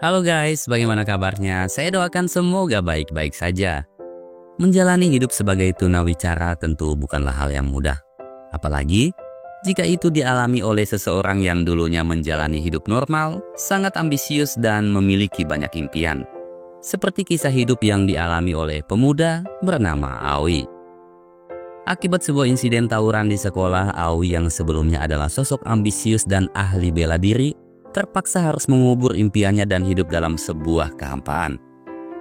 Halo guys, bagaimana kabarnya? Saya doakan semoga baik-baik saja. Menjalani hidup sebagai tunawicara tentu bukanlah hal yang mudah. Apalagi jika itu dialami oleh seseorang yang dulunya menjalani hidup normal, sangat ambisius dan memiliki banyak impian. Seperti kisah hidup yang dialami oleh pemuda bernama Aoi. Akibat sebuah insiden tawuran di sekolah, Aoi yang sebelumnya adalah sosok ambisius dan ahli bela diri, terpaksa harus mengubur impiannya dan hidup dalam sebuah kehampaan.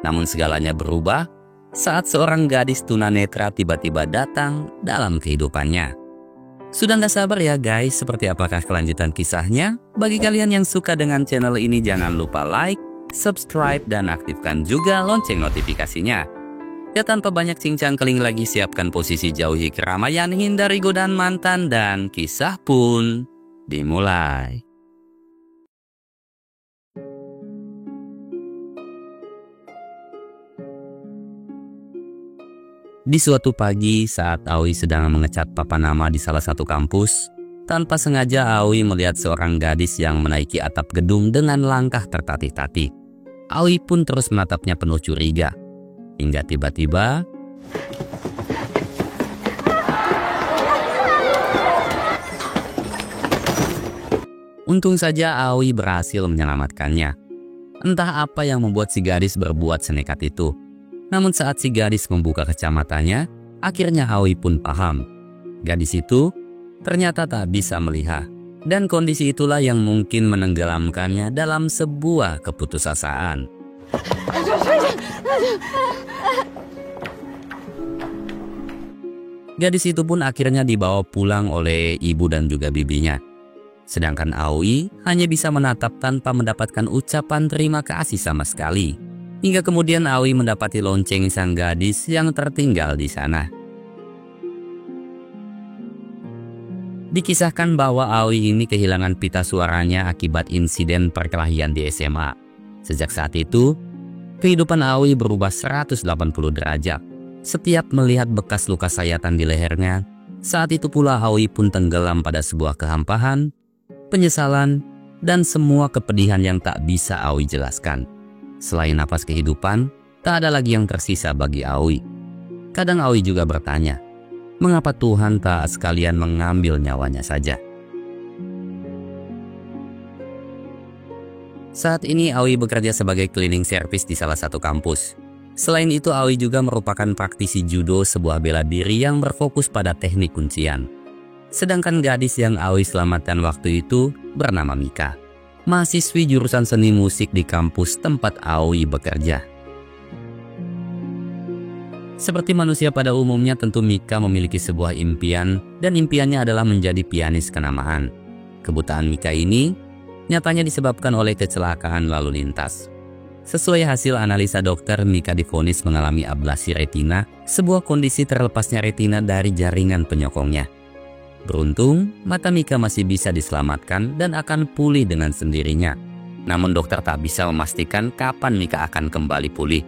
Namun segalanya berubah saat seorang gadis tunanetra tiba-tiba datang dalam kehidupannya. Sudah nggak sabar ya guys, seperti apakah kelanjutan kisahnya? Bagi kalian yang suka dengan channel ini, jangan lupa like, subscribe, dan aktifkan juga lonceng notifikasinya. Ya tanpa banyak cincang keling lagi, siapkan posisi, jauhi keramaian, hindari godaan mantan, dan kisah pun dimulai. Di suatu pagi saat Aoi sedang mengecat papan nama di salah satu kampus, tanpa sengaja Aoi melihat seorang gadis yang menaiki atap gedung dengan langkah tertatih-tatih. Aoi pun terus menatapnya penuh curiga, hingga tiba-tiba untung saja Aoi berhasil menyelamatkannya. Entah apa yang membuat si gadis berbuat senekat itu. Namun saat si gadis membuka kacamatanya, akhirnya Aoi pun paham. Gadis itu ternyata tak bisa melihat. Dan kondisi itulah yang mungkin menenggelamkannya dalam sebuah keputusasaan. Gadis itu pun akhirnya dibawa pulang oleh ibu dan juga bibinya. Sedangkan Aoi hanya bisa menatap tanpa mendapatkan ucapan terima kasih sama sekali. Hingga kemudian Aoi mendapati lonceng sang gadis yang tertinggal di sana. Dikisahkan bahwa Aoi ini kehilangan pita suaranya akibat insiden perkelahian di SMA. Sejak saat itu, kehidupan Aoi berubah 180 derajat. Setiap melihat bekas luka sayatan di lehernya, saat itu pula Aoi pun tenggelam pada sebuah kehampaan, penyesalan, dan semua kepedihan yang tak bisa Aoi jelaskan. Selain napas kehidupan, tak ada lagi yang tersisa bagi Aoi. Kadang Aoi juga bertanya, mengapa Tuhan tak sekalian mengambil nyawanya saja? Saat ini Aoi bekerja sebagai cleaning service di salah satu kampus. Selain itu, Aoi juga merupakan praktisi judo, sebuah bela diri yang berfokus pada teknik kuncian. Sedangkan gadis yang Aoi selamatkan waktu itu bernama Mika, mahasiswi jurusan seni musik di kampus tempat Aoi bekerja. Seperti manusia pada umumnya, tentu Mika memiliki sebuah impian, dan impiannya adalah menjadi pianis kenamaan. Kebutaan Mika ini nyatanya disebabkan oleh kecelakaan lalu lintas. Sesuai hasil analisa dokter, Mika divonis mengalami ablasi retina, sebuah kondisi terlepasnya retina dari jaringan penyokongnya. Beruntung, mata Mika masih bisa diselamatkan dan akan pulih dengan sendirinya. Namun dokter tak bisa memastikan kapan Mika akan kembali pulih.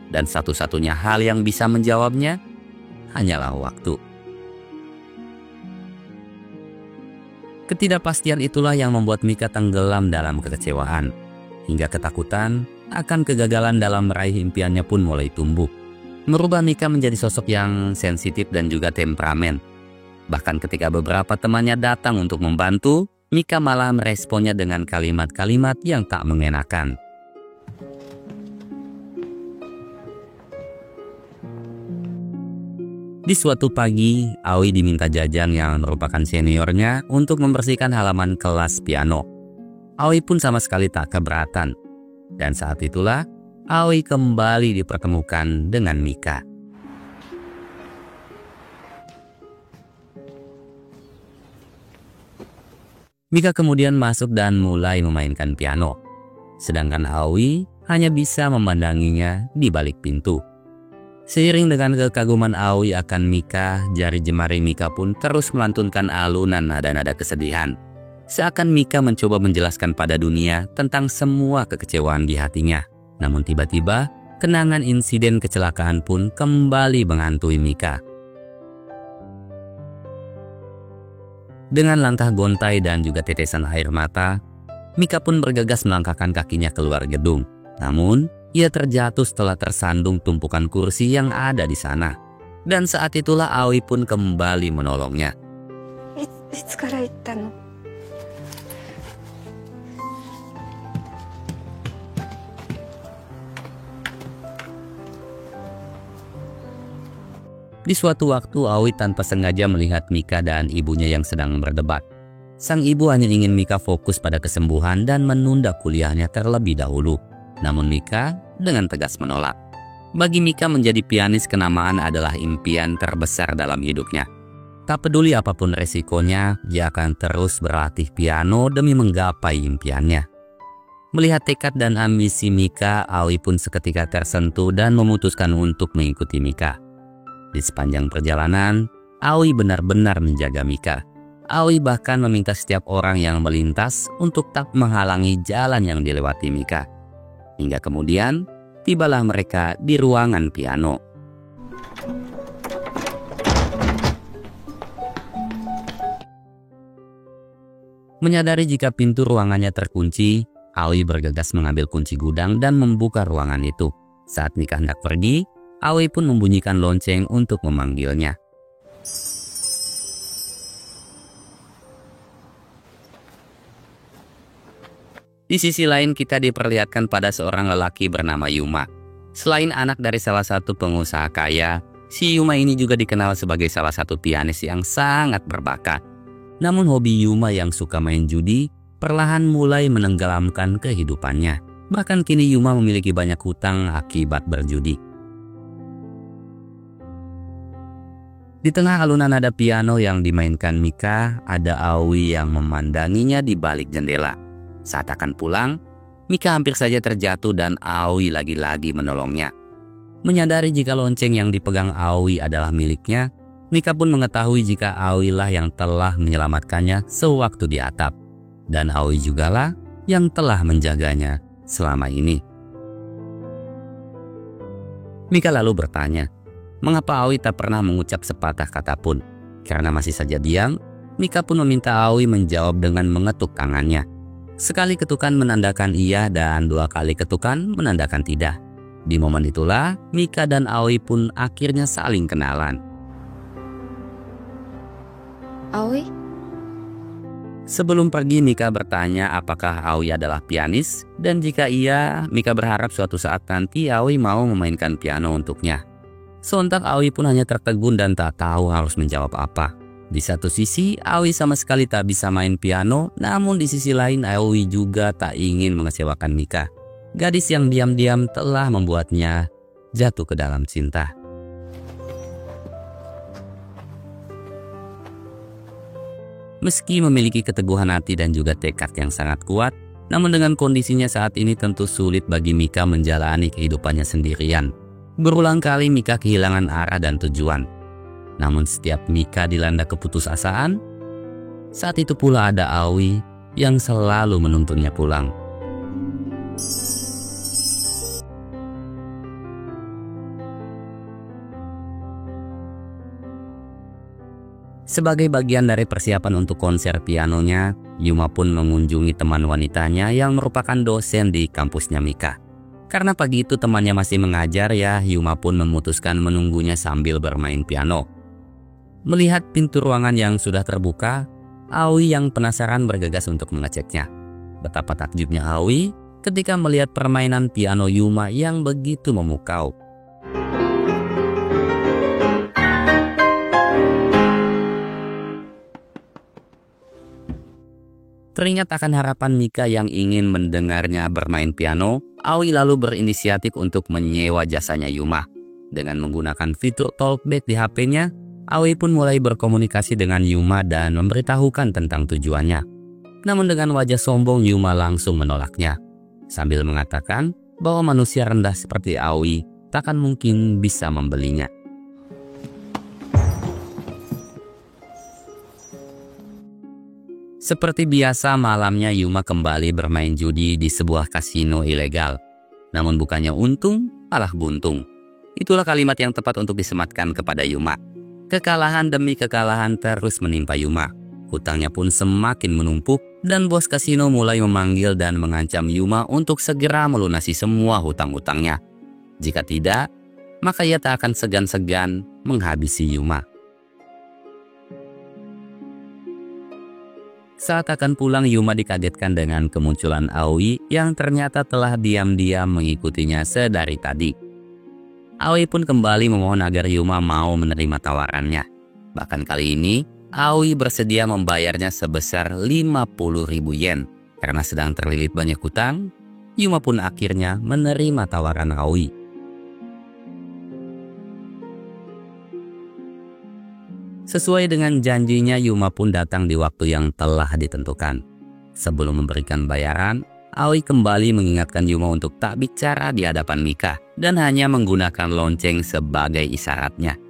Dan satu-satunya hal yang bisa menjawabnya hanyalah waktu. Ketidakpastian itulah yang membuat Mika tenggelam dalam kekecewaan. Hingga ketakutan akan kegagalan dalam meraih impiannya pun mulai tumbuh. Merubah Mika menjadi sosok yang sensitif dan juga temperamen. Bahkan ketika beberapa temannya datang untuk membantu, Mika malah meresponnya dengan kalimat-kalimat yang tak mengenakan. Di suatu pagi, Aoi diminta Jajang yang merupakan seniornya untuk membersihkan halaman kelas piano. Aoi pun sama sekali tak keberatan. Dan saat itulah, Aoi kembali dipertemukan dengan Mika. Mika kemudian masuk dan mulai memainkan piano. Sedangkan Aoi hanya bisa memandanginya di balik pintu. Seiring dengan kekaguman Aoi akan Mika, jari jemari Mika pun terus melantunkan alunan nada-nada kesedihan. Seakan Mika mencoba menjelaskan pada dunia tentang semua kekecewaan di hatinya. Namun tiba-tiba, kenangan insiden kecelakaan pun kembali menghantui Mika. Dengan langkah gontai dan juga tetesan air mata, Mika pun bergegas melangkahkan kakinya keluar gedung. Namun, ia terjatuh setelah tersandung tumpukan kursi yang ada di sana. Dan saat itulah Aoi pun kembali menolongnya. いつから行ったの? Di suatu waktu, Aoi tanpa sengaja melihat Mika dan ibunya yang sedang berdebat. Sang ibu hanya ingin Mika fokus pada kesembuhan dan menunda kuliahnya terlebih dahulu. Namun Mika dengan tegas menolak. Bagi Mika menjadi pianis kenamaan adalah impian terbesar dalam hidupnya. Tak peduli apapun resikonya, dia akan terus berlatih piano demi menggapai impiannya. Melihat tekad dan ambisi Mika, Aoi pun seketika tersentuh dan memutuskan untuk mengikuti Mika. Di sepanjang perjalanan, Aoi benar-benar menjaga Mika. Aoi bahkan meminta setiap orang yang melintas untuk tak menghalangi jalan yang dilewati Mika. Hingga kemudian, tibalah mereka di ruangan piano. Menyadari jika pintu ruangannya terkunci, Aoi bergegas mengambil kunci gudang dan membuka ruangan itu. Saat Mika hendak pergi, Aoi pun membunyikan lonceng untuk memanggilnya. Di sisi lain kita diperlihatkan pada seorang lelaki bernama Yuma. Selain anak dari salah satu pengusaha kaya, si Yuma ini juga dikenal sebagai salah satu pianis yang sangat berbakat. Namun hobi Yuma yang suka main judi perlahan mulai menenggelamkan kehidupannya. Bahkan kini Yuma memiliki banyak hutang akibat berjudi. Di tengah alunan nada piano yang dimainkan Mika, ada Aoi yang memandanginya di balik jendela. Saat akan pulang, Mika hampir saja terjatuh dan Aoi lagi-lagi menolongnya. Menyadari jika lonceng yang dipegang Aoi adalah miliknya, Mika pun mengetahui jika Aoi lah yang telah menyelamatkannya sewaktu di atap. Dan Aoi jugalah yang telah menjaganya selama ini. Mika lalu bertanya, mengapa Aoi tak pernah mengucap sepatah kata pun? Karena masih saja diam, Mika pun meminta Aoi menjawab dengan mengetuk tangannya. Sekali ketukan menandakan iya dan 2 kali ketukan menandakan tidak. Di momen itulah, Mika dan Aoi pun akhirnya saling kenalan. Aoi? Sebelum pergi, Mika bertanya apakah Aoi adalah pianis, dan jika iya, Mika berharap suatu saat nanti Aoi mau memainkan piano untuknya. Sontak Aoi pun hanya tertegun dan tak tahu harus menjawab apa. Di satu sisi, Aoi sama sekali tak bisa main piano, namun di sisi lain Aoi juga tak ingin mengecewakan Mika. Gadis yang diam-diam telah membuatnya jatuh ke dalam cinta. Meski memiliki keteguhan hati dan juga tekad yang sangat kuat, namun dengan kondisinya saat ini tentu sulit bagi Mika menjalani kehidupannya sendirian. Berulang kali Mika kehilangan arah dan tujuan. Namun setiap Mika dilanda keputusasaan, saat itu pula ada Aoi yang selalu menuntunnya pulang. Sebagai bagian dari persiapan untuk konser pianonya, Yuma pun mengunjungi teman wanitanya yang merupakan dosen di kampusnya Mika. Karena pagi itu temannya masih mengajar ya, Yuma pun memutuskan menunggunya sambil bermain piano. Melihat pintu ruangan yang sudah terbuka, Aoi yang penasaran bergegas untuk mengeceknya. Betapa takjubnya Aoi ketika melihat permainan piano Yuma yang begitu memukau. Teringat akan harapan Mika yang ingin mendengarnya bermain piano, Aoi lalu berinisiatif untuk menyewa jasanya Yuma. Dengan menggunakan fitur talkback di HP-nya, Aoi pun mulai berkomunikasi dengan Yuma dan memberitahukan tentang tujuannya. Namun dengan wajah sombong, Yuma langsung menolaknya, sambil mengatakan bahwa manusia rendah seperti Aoi takkan mungkin bisa membelinya. Seperti biasa, malamnya Yuma kembali bermain judi di sebuah kasino ilegal. Namun bukannya untung, malah buntung. Itulah kalimat yang tepat untuk disematkan kepada Yuma. Kekalahan demi kekalahan terus menimpa Yuma. Hutangnya pun semakin menumpuk dan bos kasino mulai memanggil dan mengancam Yuma untuk segera melunasi semua hutang-hutangnya. Jika tidak, maka ia tak akan segan-segan menghabisi Yuma. Saat akan pulang, Yuma dikagetkan dengan kemunculan Aoi yang ternyata telah diam-diam mengikutinya sedari tadi. Aoi pun kembali memohon agar Yuma mau menerima tawarannya. Bahkan kali ini, Aoi bersedia membayarnya sebesar 50.000 yen. Karena sedang terlilit banyak hutang, Yuma pun akhirnya menerima tawaran Aoi. Sesuai dengan janjinya, Yuma pun datang di waktu yang telah ditentukan. Sebelum memberikan bayaran, Aoi kembali mengingatkan Yuma untuk tak bicara di hadapan Mika dan hanya menggunakan lonceng sebagai isyaratnya.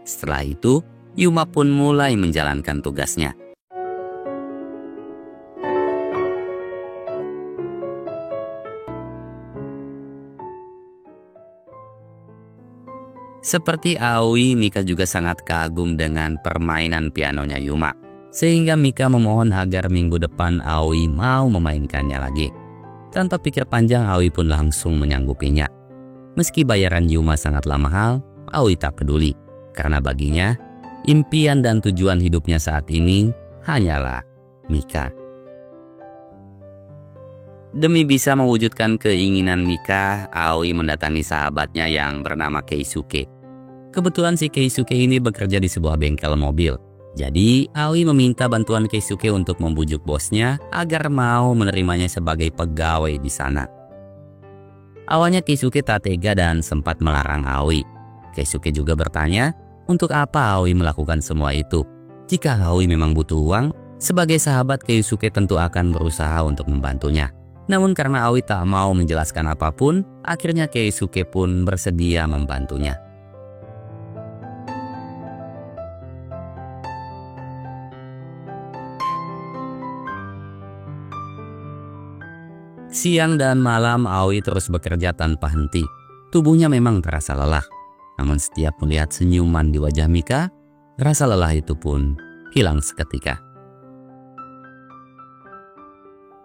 Setelah itu, Yuma pun mulai menjalankan tugasnya. Seperti Aoi, Mika juga sangat kagum dengan permainan pianonya Yuma. Sehingga Mika memohon agar minggu depan Aoi mau memainkannya lagi. Tanpa pikir panjang, Aoi pun langsung menyanggupinya. Meski bayaran Yuma sangatlah mahal, Aoi tak peduli. Karena baginya, impian dan tujuan hidupnya saat ini hanyalah Mika. Demi bisa mewujudkan keinginan Mika, Aoi mendatangi sahabatnya yang bernama Keisuke. Kebetulan si Keisuke ini bekerja di sebuah bengkel mobil. Jadi, Aoi meminta bantuan Keisuke untuk membujuk bosnya agar mau menerimanya sebagai pegawai di sana. Awalnya Keisuke tak tega dan sempat melarang Aoi. Keisuke juga bertanya, untuk apa Aoi melakukan semua itu? Jika Aoi memang butuh uang, sebagai sahabat Keisuke tentu akan berusaha untuk membantunya. Namun karena Aoi tak mau menjelaskan apapun, akhirnya Keisuke pun bersedia membantunya. Siang dan malam Aoi terus bekerja tanpa henti. Tubuhnya memang terasa lelah. Namun setiap melihat senyuman di wajah Mika, rasa lelah itu pun hilang seketika.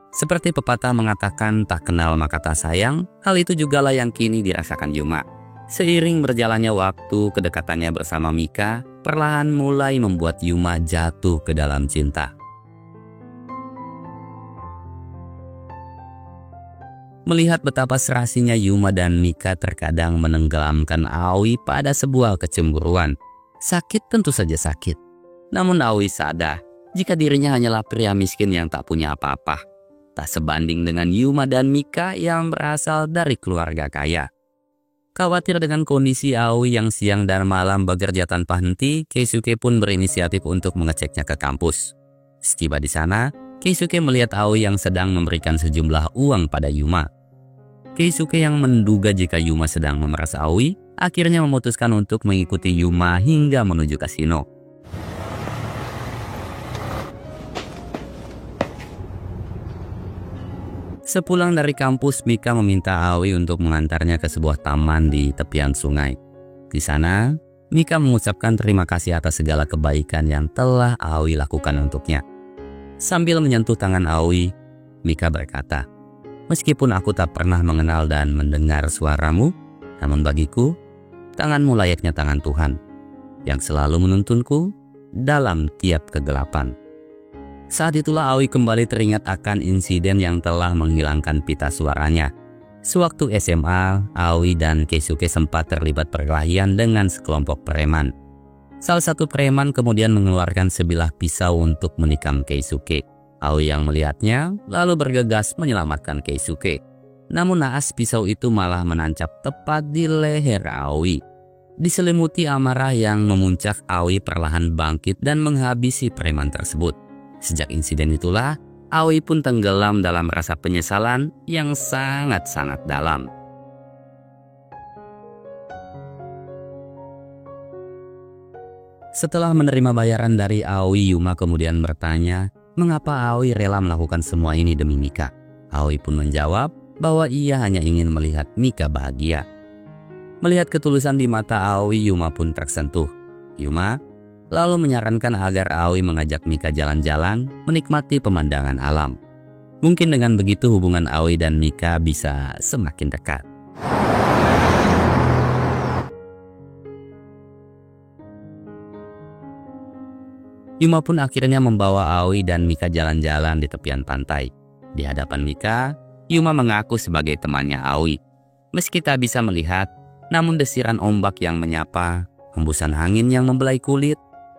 Seperti pepatah mengatakan tak kenal maka tak sayang, hal itu jugalah yang kini dirasakan Yuma. Seiring berjalannya waktu, kedekatannya bersama Mika perlahan mulai membuat Yuma jatuh ke dalam cinta. Melihat betapa serasinya Yuma dan Mika terkadang menenggelamkan Aoi pada sebuah kecemburuan. Sakit tentu saja sakit. Namun Aoi sadar jika dirinya hanyalah pria miskin yang tak punya apa-apa. Tak sebanding dengan Yuma dan Mika yang berasal dari keluarga kaya. Khawatir dengan kondisi Aoi yang siang dan malam bekerja tanpa henti, Keisuke pun berinisiatif untuk mengeceknya ke kampus. Setiba di sana, Keisuke melihat Aoi yang sedang memberikan sejumlah uang pada Yuma. Keisuke yang menduga jika Yuma sedang memeras Aoi, akhirnya memutuskan untuk mengikuti Yuma hingga menuju kasino. Sepulang dari kampus, Mika meminta Aoi untuk mengantarnya ke sebuah taman di tepian sungai. Di sana, Mika mengucapkan terima kasih atas segala kebaikan yang telah Aoi lakukan untuknya. Sambil menyentuh tangan Aoi, Mika berkata, "Meskipun aku tak pernah mengenal dan mendengar suaramu, namun bagiku, tanganmu layaknya tangan Tuhan, yang selalu menuntunku dalam tiap kegelapan." Saat itulah Aoi kembali teringat akan insiden yang telah menghilangkan pita suaranya. Sewaktu SMA, Aoi dan Keisuke sempat terlibat perkelahian dengan sekelompok preman. Salah satu preman kemudian mengeluarkan sebilah pisau untuk menikam Keisuke. Aoi yang melihatnya lalu bergegas menyelamatkan Keisuke. Namun naas pisau itu malah menancap tepat di leher Aoi. Diselimuti amarah yang memuncak, Aoi perlahan bangkit dan menghabisi preman tersebut. Sejak insiden itulah, Aoi pun tenggelam dalam rasa penyesalan yang sangat-sangat dalam. Setelah menerima bayaran dari Aoi, Yuma kemudian bertanya, mengapa Aoi rela melakukan semua ini demi Mika? Aoi pun menjawab bahwa ia hanya ingin melihat Mika bahagia. Melihat ketulusan di mata Aoi, Yuma pun tersentuh. "Yuma, lalu menyarankan agar Aoi mengajak Mika jalan-jalan menikmati pemandangan alam. Mungkin dengan begitu hubungan Aoi dan Mika bisa semakin dekat. Yuma pun akhirnya membawa Aoi dan Mika jalan-jalan di tepian pantai. Di hadapan Mika, Yuma mengaku sebagai temannya Aoi. Meski tak bisa melihat, namun desiran ombak yang menyapa, hembusan angin yang membelai kulit,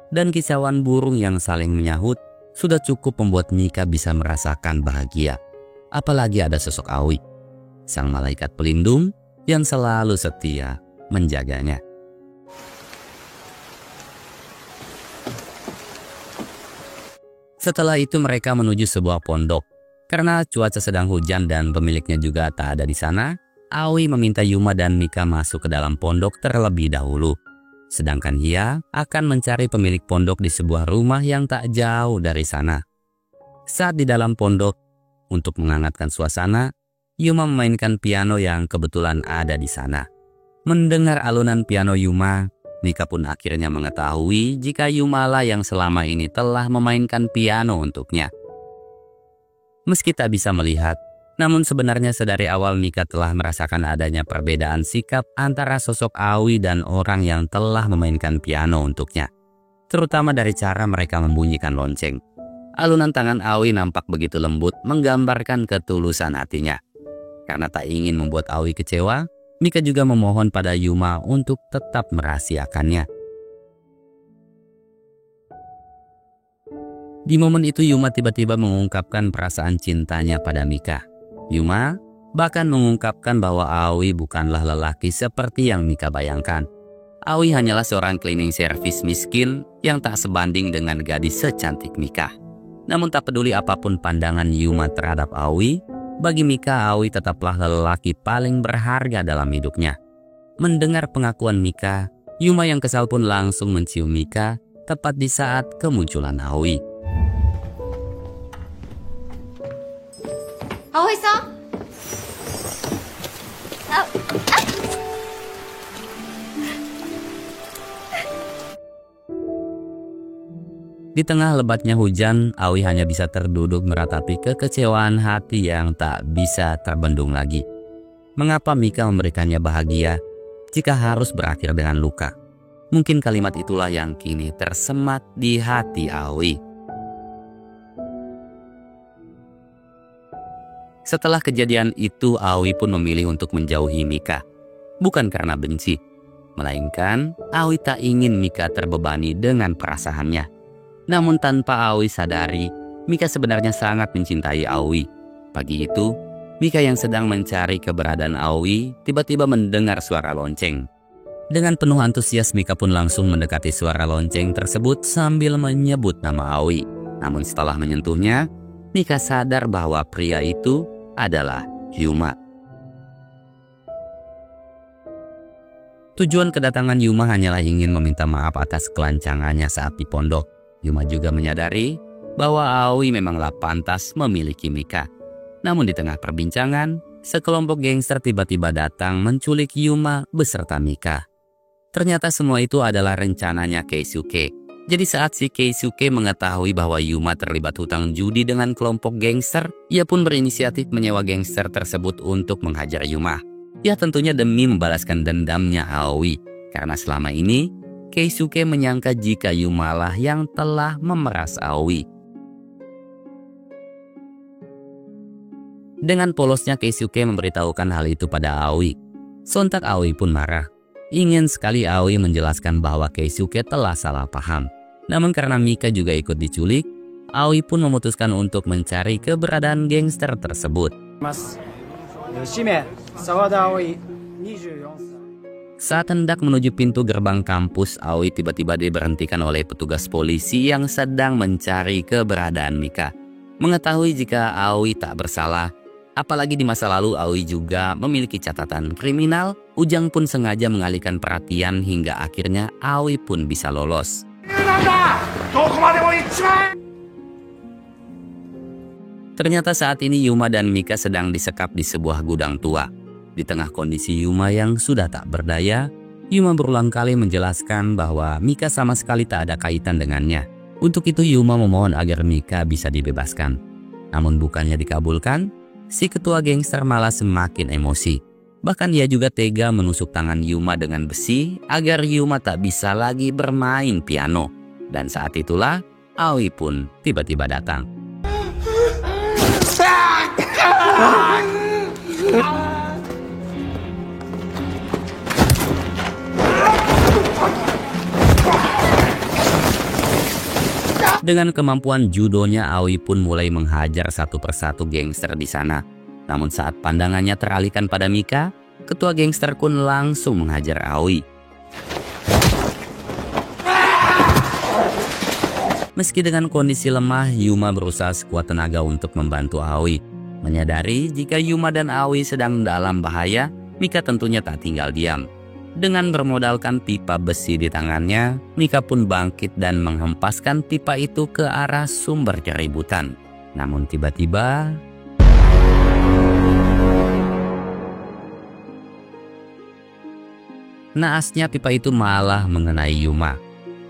dan kicauan burung yang saling menyahut sudah cukup membuat Mika bisa merasakan bahagia. Apalagi ada sosok Aoi, sang malaikat pelindung yang selalu setia menjaganya. Setelah itu mereka menuju sebuah pondok. Karena cuaca sedang hujan dan pemiliknya juga tak ada di sana, Aoi meminta Yuma dan Mika masuk ke dalam pondok terlebih dahulu. Sedangkan ia akan mencari pemilik pondok di sebuah rumah yang tak jauh dari sana. Saat di dalam pondok, untuk menghangatkan suasana, Yuma memainkan piano yang kebetulan ada di sana. Mendengar alunan piano Yuma, Mika pun akhirnya mengetahui jika Yuma lah yang selama ini telah memainkan piano untuknya. Meski tak bisa melihat, namun sebenarnya sedari awal Mika telah merasakan adanya perbedaan sikap antara sosok Aoi dan orang yang telah memainkan piano untuknya. Terutama dari cara mereka membunyikan lonceng. Alunan tangan Aoi nampak begitu lembut menggambarkan ketulusan hatinya. Karena tak ingin membuat Aoi kecewa, Mika juga memohon pada Yuma untuk tetap merahasiakannya. Di momen itu Yuma tiba-tiba mengungkapkan perasaan cintanya pada Mika. Yuma bahkan mengungkapkan bahwa Aoi bukanlah lelaki seperti yang Mika bayangkan. Aoi hanyalah seorang cleaning service miskin yang tak sebanding dengan gadis secantik Mika. Namun tak peduli apapun pandangan Yuma terhadap Aoi, bagi Mika Aoi tetaplah lelaki paling berharga dalam hidupnya. Mendengar pengakuan Mika, Yuma yang kesal pun langsung mencium Mika tepat di saat kemunculan Aoi. Aoi-san? Di tengah lebatnya hujan, Aoi hanya bisa terduduk meratapi kekecewaan hati yang tak bisa terbendung lagi. Mengapa Mika memberikannya bahagia jika harus berakhir dengan luka? Mungkin kalimat itulah yang kini tersemat di hati Aoi. Setelah kejadian itu, Aoi pun memilih untuk menjauhi Mika. Bukan karena benci, melainkan Aoi tak ingin Mika terbebani dengan perasaannya. Namun tanpa Aoi sadari, Mika sebenarnya sangat mencintai Aoi. Pagi itu, Mika yang sedang mencari keberadaan Aoi tiba-tiba mendengar suara lonceng. Dengan penuh antusias, Mika pun langsung mendekati suara lonceng tersebut sambil menyebut nama Aoi. Namun setelah menyentuhnya, Mika sadar bahwa pria itu adalah Yuma. Tujuan kedatangan Yuma hanyalah ingin meminta maaf atas kelancangannya saat di pondok. Yuma juga menyadari bahwa Aoi memanglah pantas memiliki Mika. Namun di tengah perbincangan, sekelompok gangster tiba-tiba datang menculik Yuma beserta Mika. Ternyata semua itu adalah rencananya Keisuke. Jadi saat si Keisuke mengetahui bahwa Yuma terlibat hutang judi dengan kelompok gangster, ia pun berinisiatif menyewa gangster tersebut untuk menghajar Yuma. Ya tentunya demi membalaskan dendamnya Aoi. Karena selama ini, Keisuke menyangka jika Yuma lah yang telah memeras Aoi. Dengan polosnya Keisuke memberitahukan hal itu pada Aoi. Sontak Aoi pun marah. Ingin sekali Aoi menjelaskan bahwa Keisuke telah salah paham. Namun karena Mika juga ikut diculik, Aoi pun memutuskan untuk mencari keberadaan gangster tersebut. Saat hendak menuju pintu gerbang kampus, Aoi tiba-tiba diberhentikan oleh petugas polisi yang sedang mencari keberadaan Mika. Mengetahui jika Aoi tak bersalah, apalagi di masa lalu Aoi juga memiliki catatan kriminal, Ujang pun sengaja mengalihkan perhatian hingga akhirnya Aoi pun bisa lolos. Ternyata saat ini Yuma dan Mika sedang disekap di sebuah gudang tua. Di tengah kondisi Yuma yang sudah tak berdaya, Yuma berulang kali menjelaskan bahwa Mika sama sekali tak ada kaitan dengannya. Untuk itu Yuma memohon agar Mika bisa dibebaskan. Namun bukannya dikabulkan, si ketua gangster malah semakin emosi. Bahkan ia juga tega menusuk tangan Yuma dengan besi agar Yuma tak bisa lagi bermain piano. Dan saat itulah Aoi pun tiba-tiba datang. Dengan kemampuan judonya, Aoi pun mulai menghajar satu persatu gangster di sana. Namun saat pandangannya teralihkan pada Mika, ketua gangster pun langsung menghajar Aoi. Meski dengan kondisi lemah, Yuma berusaha sekuat tenaga untuk membantu Aoi. Menyadari jika Yuma dan Aoi sedang dalam bahaya, Mika tentunya tak tinggal diam. Dengan bermodalkan pipa besi di tangannya, Mika pun bangkit dan menghempaskan pipa itu ke arah sumber keributan. Namun tiba-tiba naasnya pipa itu malah mengenai Yuma.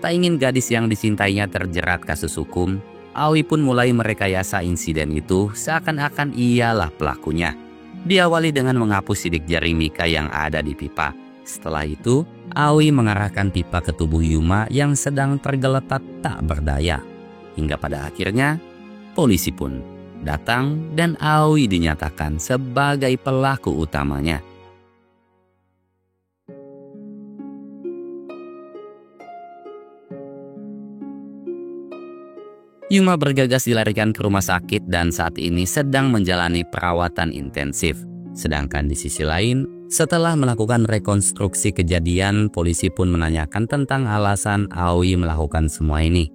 Tak ingin gadis yang disintainya terjerat kasus hukum, Aoi pun mulai merekayasa insiden itu seakan-akan ialah pelakunya. Diawali dengan menghapus sidik jari Mika yang ada di pipa. Setelah itu, Aoi mengarahkan pipa ke tubuh Yuma yang sedang tergeletak tak berdaya. Hingga pada akhirnya, polisi pun datang dan Aoi dinyatakan sebagai pelaku utamanya. Yuma bergegas dilarikan ke rumah sakit dan saat ini sedang menjalani perawatan intensif. Sedangkan di sisi lain, setelah melakukan rekonstruksi kejadian, polisi pun menanyakan tentang alasan Aoi melakukan semua ini.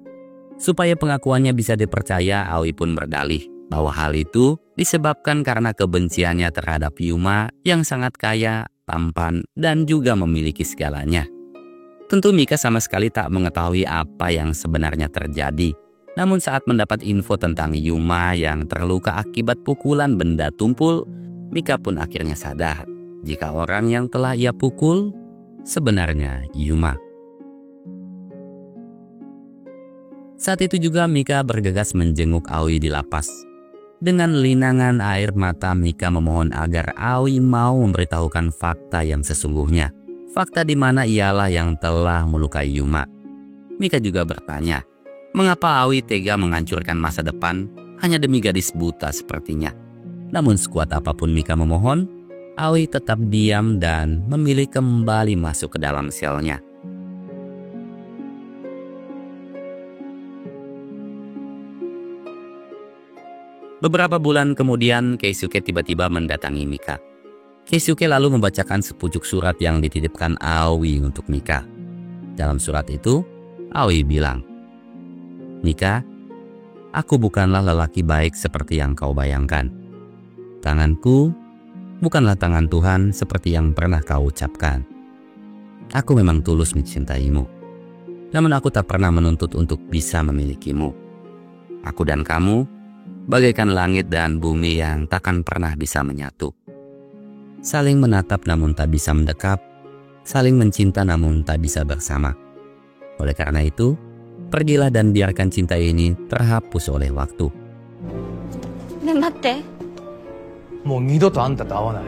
Supaya pengakuannya bisa dipercaya, Aoi pun berdalih bahwa hal itu disebabkan karena kebenciannya terhadap Yuma yang sangat kaya, tampan, dan juga memiliki segalanya. Tentu Mika sama sekali tak mengetahui apa yang sebenarnya terjadi. Namun saat mendapat info tentang Yuma yang terluka akibat pukulan benda tumpul, Mika pun akhirnya sadar jika orang yang telah ia pukul sebenarnya Yuma. Saat itu juga Mika bergegas menjenguk Aoi di lapas. Dengan linangan air mata, Mika memohon agar Aoi mau memberitahukan fakta yang sesungguhnya. Fakta di mana ialah yang telah melukai Yuma. Mika juga bertanya, mengapa Aoi tega menghancurkan masa depan hanya demi gadis buta sepertinya. Namun sekuat apapun Mika memohon, Aoi tetap diam dan memilih kembali masuk ke dalam selnya. Beberapa bulan kemudian, Keisuke tiba-tiba mendatangi Mika. Keisuke lalu membacakan sepucuk surat yang dititipkan Aoi untuk Mika. Dalam surat itu, Aoi bilang, "Mika, aku bukanlah lelaki baik seperti yang kau bayangkan. Tanganku bukanlah tangan Tuhan seperti yang pernah kau ucapkan. Aku memang tulus mencintaimu. Namun aku tak pernah menuntut untuk bisa memilikimu. Aku dan kamu bagaikan langit dan bumi yang takkan pernah bisa menyatu. Saling menatap namun tak bisa mendekap, saling mencinta namun tak bisa bersama. Oleh karena itu, pergilah dan biarkan cinta ini terhapus oleh waktu." ね、待って。もう二度とあんたと会わない。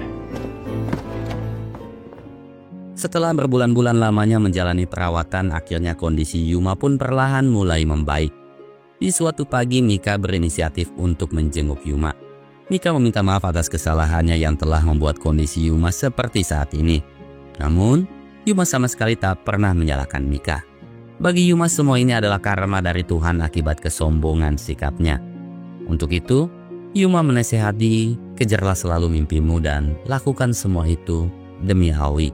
Setelah berbulan-bulan lamanya menjalani perawatan, akhirnya kondisi Yuma pun perlahan mulai membaik. Di suatu pagi, Mika berinisiatif untuk menjenguk Yuma. Mika meminta maaf atas kesalahannya yang telah membuat kondisi Yuma seperti saat ini. Namun, Yuma sama sekali tak pernah menyalahkan Mika. Bagi Yuma, semua ini adalah karma dari Tuhan akibat kesombongan sikapnya. Untuk itu, Yuma menasehati, kejarlah selalu mimpimu dan lakukan semua itu demi Aoi.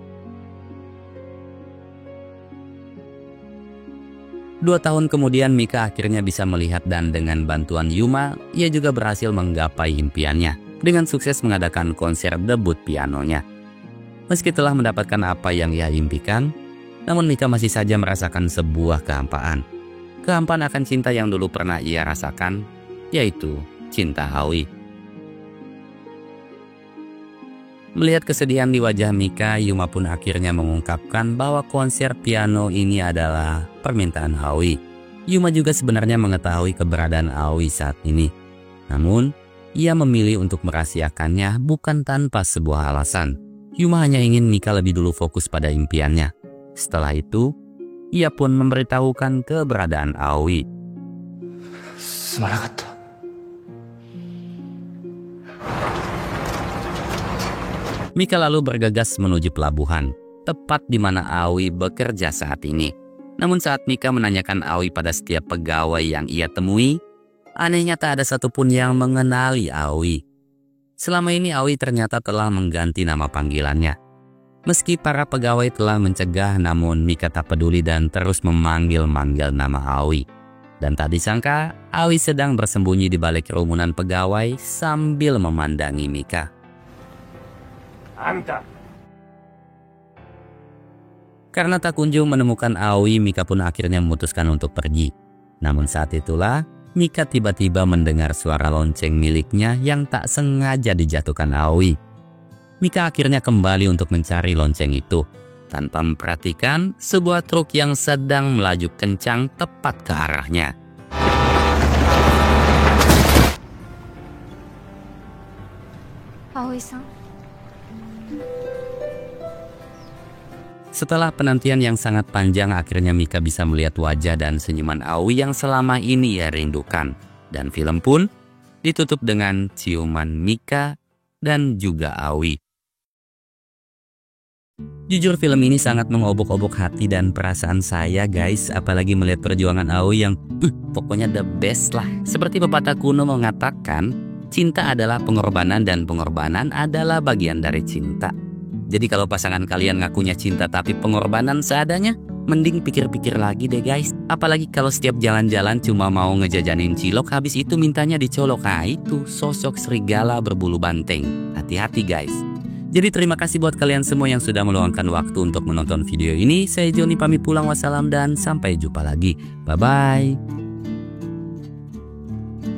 2 tahun kemudian Mika akhirnya bisa melihat dan dengan bantuan Yuma, ia juga berhasil menggapai impiannya dengan sukses mengadakan konser debut pianonya. Meski telah mendapatkan apa yang ia impikan, namun Mika masih saja merasakan sebuah kehampaan. Kehampaan akan cinta yang dulu pernah ia rasakan, yaitu cinta Aoi. Melihat kesedihan di wajah Mika, Yuma pun akhirnya mengungkapkan bahwa konser piano ini adalah permintaan Aoi. Yuma juga sebenarnya mengetahui keberadaan Aoi saat ini. Namun, ia memilih untuk merahasiakannya bukan tanpa sebuah alasan. Yuma hanya ingin Mika lebih dulu fokus pada impiannya. Setelah itu, ia pun memberitahukan keberadaan Aoi. すまなかった。 Mika lalu bergegas menuju pelabuhan, tepat di mana Aoi bekerja saat ini. Namun saat Mika menanyakan Aoi pada setiap pegawai yang ia temui, anehnya tak ada satupun yang mengenali Aoi. Selama ini Aoi ternyata telah mengganti nama panggilannya. Meski para pegawai telah mencegah, namun Mika tak peduli dan terus memanggil-manggil nama Aoi. Dan tak disangka, Aoi sedang bersembunyi di balik kerumunan pegawai sambil memandangi Mika. Anta. Karena tak kunjung menemukan Aoi, Mika pun akhirnya memutuskan untuk pergi. Namun saat itulah, Mika tiba-tiba mendengar suara lonceng miliknya yang tak sengaja dijatuhkan Aoi. Mika akhirnya kembali untuk mencari lonceng itu. Tanpa memperhatikan, sebuah truk yang sedang melaju kencang tepat ke arahnya. Aoi-san. Setelah penantian yang sangat panjang, akhirnya Mika bisa melihat wajah dan senyuman Aoi yang selama ini ia rindukan. Dan film pun ditutup dengan ciuman Mika dan juga Aoi. Jujur film ini sangat mengobok-obok hati dan perasaan saya guys, apalagi melihat perjuangan Aoi yang pokoknya the best lah. Seperti pepatah kuno mengatakan, cinta adalah pengorbanan dan pengorbanan adalah bagian dari cinta. Jadi kalau pasangan kalian ngakunya cinta tapi pengorbanan seadanya, mending pikir-pikir lagi deh guys. Apalagi kalau setiap jalan-jalan cuma mau ngejajanin cilok, habis itu mintanya dicolok. Nah itu sosok serigala berbulu banteng. Hati-hati guys. Jadi terima kasih buat kalian semua yang sudah meluangkan waktu untuk menonton video ini. Saya Joni pamit pulang, wassalam dan sampai jumpa lagi. Bye-bye.